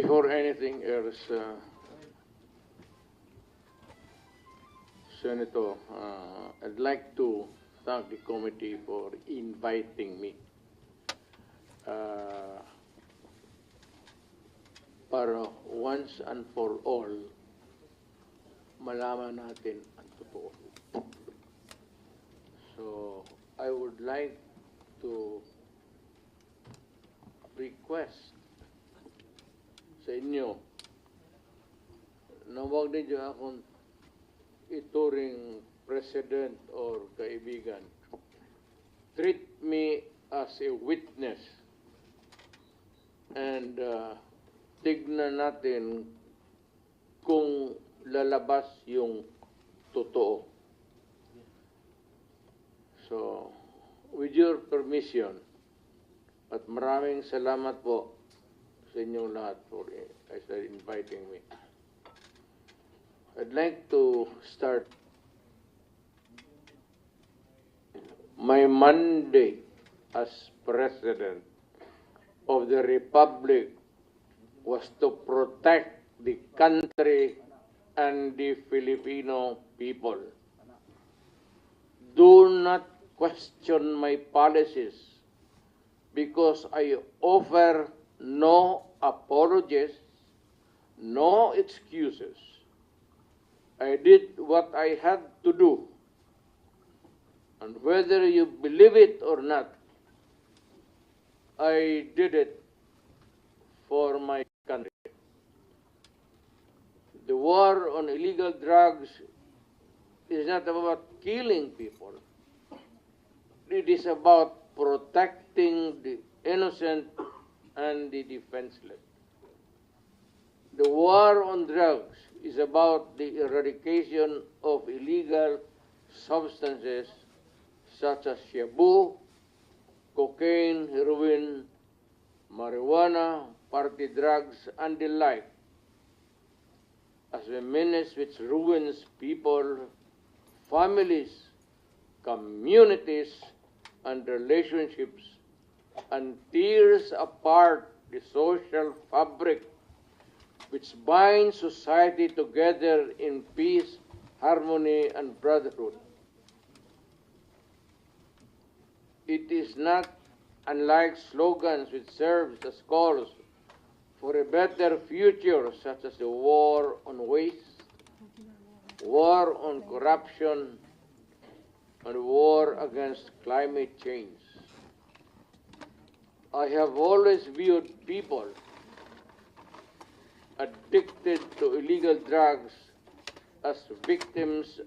Before anything else, Senator, I'd like to thank the committee for inviting me para once and for all, malaman natin ang totoo. So, I would like to request sa inyo na huwag ninyo akong ituring president or kaibigan. Treat me as a witness and tignan natin kung lalabas yung totoo. So, with your permission, at maraming salamat po sa inyong lahat for inviting me. I'd like to start my mandate as President of the Republic was to protect the country and the Filipino people. Do not question my policies because I offer no apologies, no excuses. I did what I had to do. And whether you believe it or not, I did it for my country. The war on illegal drugs is not about killing people. It is about protecting the innocent and the defenseless. The war on drugs is about the eradication of illegal substances such as shabu, cocaine, heroin, marijuana, party drugs, and the like, as a menace which ruins people, families, communities, and relationships, and tears apart the social fabric which binds society together in peace, harmony, and brotherhood. It is not unlike slogans which serve as calls for a better future, such as the war on waste, war on corruption, and war against climate change. I have always viewed people addicted to illegal drugs as victims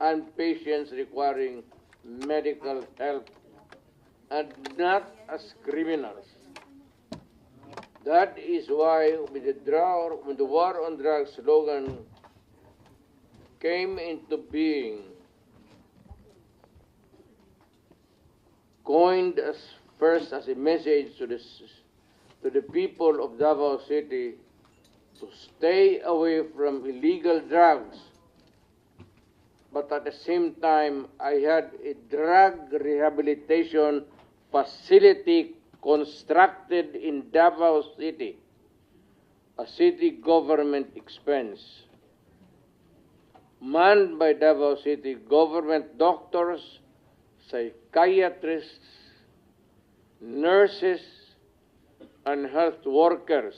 and patients requiring medical help and not as criminals. That is why when the war on drugs slogan came into being, coined as first as a message to the people of Davao City to stay away from illegal drugs, but at the same time, I had a drug rehabilitation facility constructed in Davao City, a city government expense, manned by Davao City government doctors, psychiatrists, nurses, and health workers,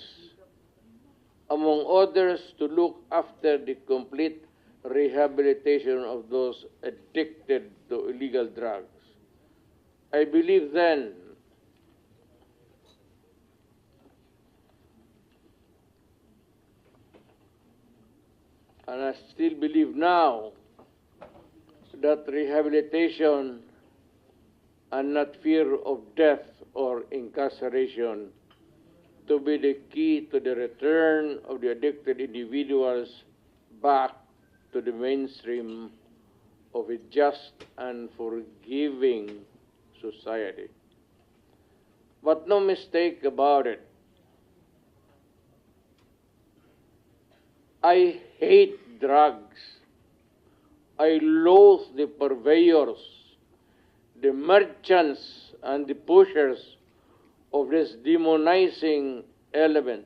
among others, to look after the complete rehabilitation of those addicted to illegal drugs. I believe then and I still believe now that rehabilitation and not fear of death or incarceration to be the key to the return of the addicted individuals back to the mainstream of a just and forgiving society. But no mistake about it, I hate drugs. I loathe the purveyors, the merchants, and the pushers of this demonizing element.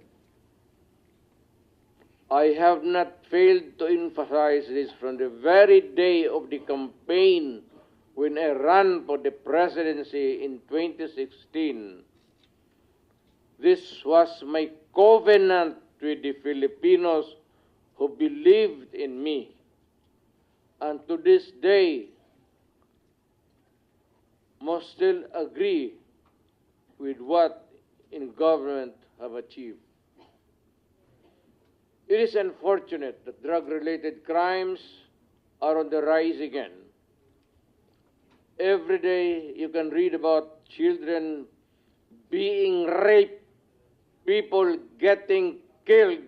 I have not failed to emphasize this from the very day of the campaign when I ran for the presidency in 2016. This was my covenant with the Filipinos who believed in me. And to this day, must still agree with what in government have achieved. It is unfortunate that drug-related crimes are on the rise again. Every day you can read about children being raped, people getting killed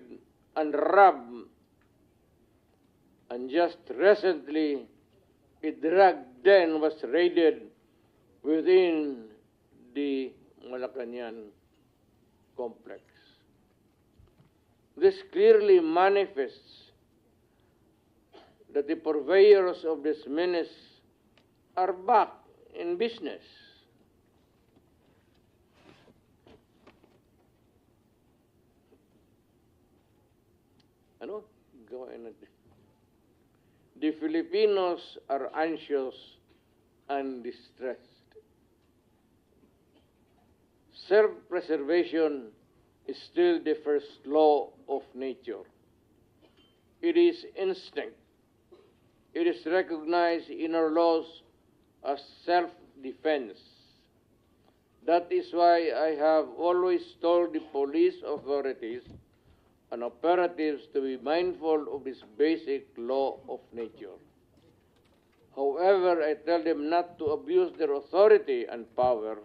and robbed. And just recently, a drug den was raided within the Malacanang complex. This clearly manifests that the purveyors of this menace are back in business. Ano? Gawain natin. The Filipinos are anxious and distressed. Self-preservation is still the first law of nature. It is instinct. It is recognized in our laws as self-defense. That is why I have always told the police authorities and operatives to be mindful of this basic law of nature. However, I tell them not to abuse their authority and power.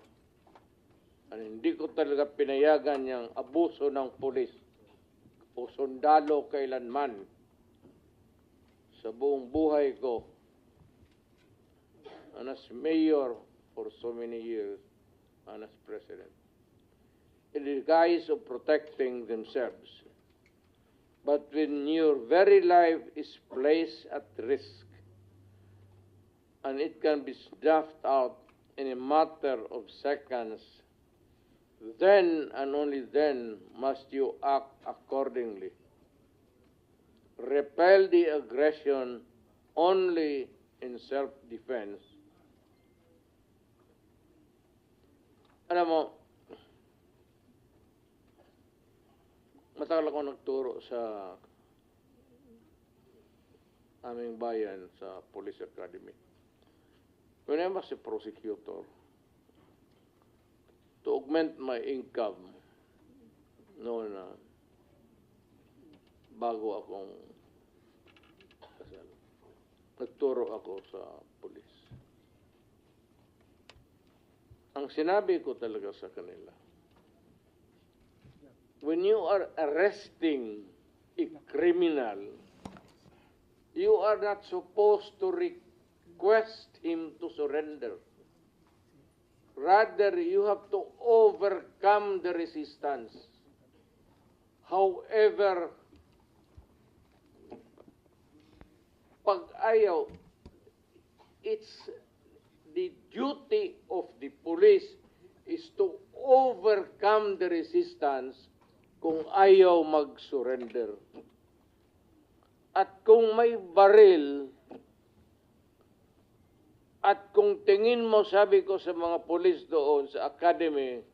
And hindi ko talaga pinayagan yung abuso ng pulis o sundalo kailanman sa buong buhay ko. And as mayor for so many years and as president. In the guise of protecting themselves. But when your very life is placed at risk, and it can be snuffed out in a matter of seconds, then and only then must you act accordingly. Repel the aggression only in self-defense. Alam mo, matagal ako nagturo sa aming bayan sa Police Academy. When I was a prosecutor, to augment my income noon na bago akong kasal, nagturo ako sa pulis. Ang sinabi ko talaga sa kanila, when you are arresting a criminal, you are not supposed to request him to surrender. Rather, you have to overcome the resistance. However, pag ayaw, it's the duty of the police is to overcome the resistance kung ayaw mag-surrender. At kung may baril, at kung tingin mo, sabi ko sa mga pulis doon sa academy,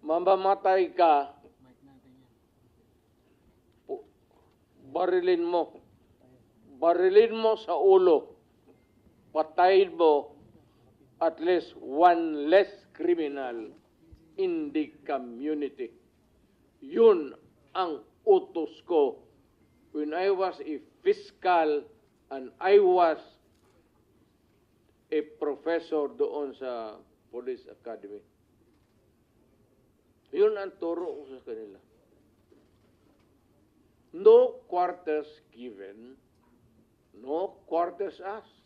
mamamatay ka, barilin mo. Barilin mo sa ulo. Patayin mo at least one less criminal in the community. Yun ang utos ko when I was a fiscal and I was a professor doon sa Police Academy. Yun ang turo ko sa kanila. No quarters given, no quarters asked.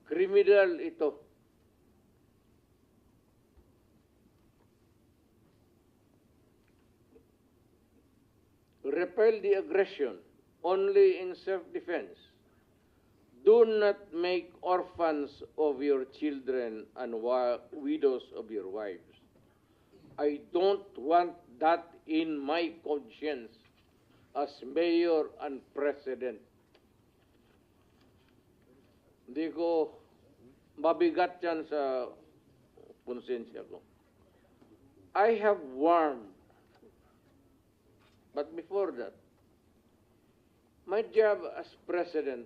Criminal ito. Repel the aggression only in self-defense. Do not make orphans of your children and widows of your wives. I don't want that in my conscience. as mayor and president. Hindi ko mabigat yan sa konsensya ko. I have warned, but before that, my job as president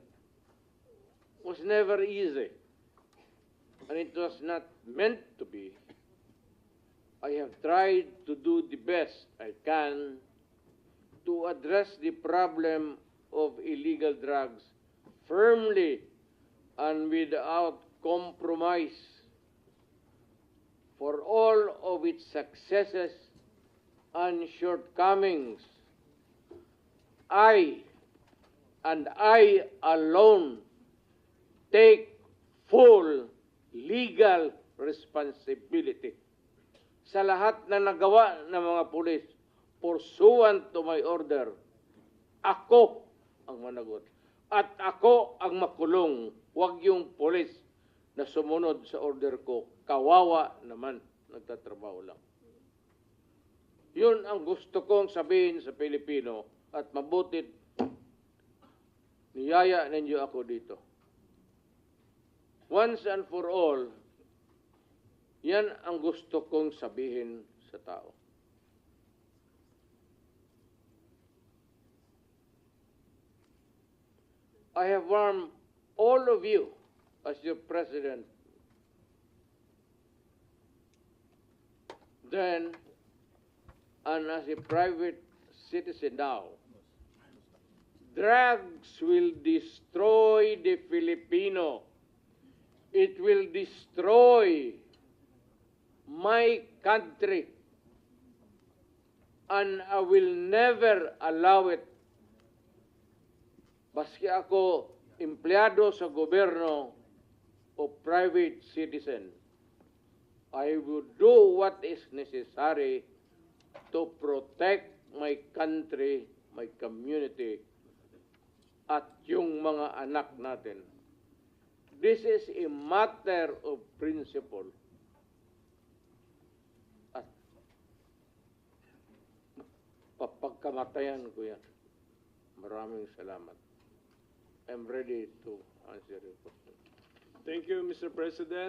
was never easy, and it was not meant to be. I have tried to do the best I can to address the problem of illegal drugs firmly and without compromise. For all of its successes and shortcomings, I alone take full legal responsibility sa lahat na nagawa ng mga pulis pursuant to my order. Ako ang managot. At ako ang makulong. Huwag yung pulis na sumunod sa order ko. Kawawa naman, nagtatrabaho lang. Yun ang gusto kong sabihin sa Pilipino at mabutit niyaya ninyo ako dito. Once and for all, yan ang gusto kong sabihin sa tao. I have warned all of you as your president then and as a private citizen now. Drugs will destroy the Filipino. It will destroy my country, and I will never allow it. Baski ako empleyado sa gobyerno o private citizen, I would do what is necessary to protect my country, my community, at yung mga anak natin. This is a matter of principle. At papagkamatayan ko yan. Maraming salamat. I'm ready to answer your question. Thank you, Mr. President.